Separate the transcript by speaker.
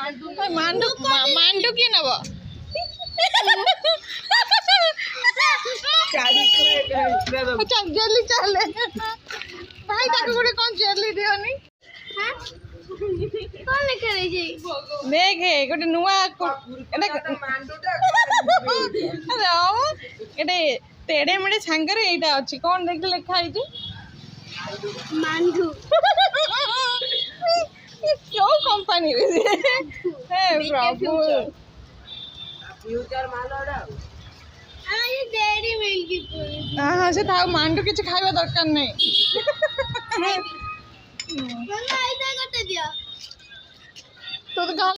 Speaker 1: मांडू मांडू किए नब जल्दी चले भाई ताको गोटे कौन जल्दी दियोनी
Speaker 2: कौन लेकर आई जी
Speaker 1: देख गोटे नुआ एटे तेड़े मेड़े सांगरे एटा अछि कौन देख लिखा है जी
Speaker 2: मांडू
Speaker 1: क्यों कंपनी रे हे प्रभु
Speaker 3: फ्यूचर मालोडा
Speaker 2: ये डेयरी मिल्क की पूरी
Speaker 1: हां से था मांडू किछ खाइबा दरकार नहीं
Speaker 2: मंगा आइदा कटे दिया
Speaker 1: तो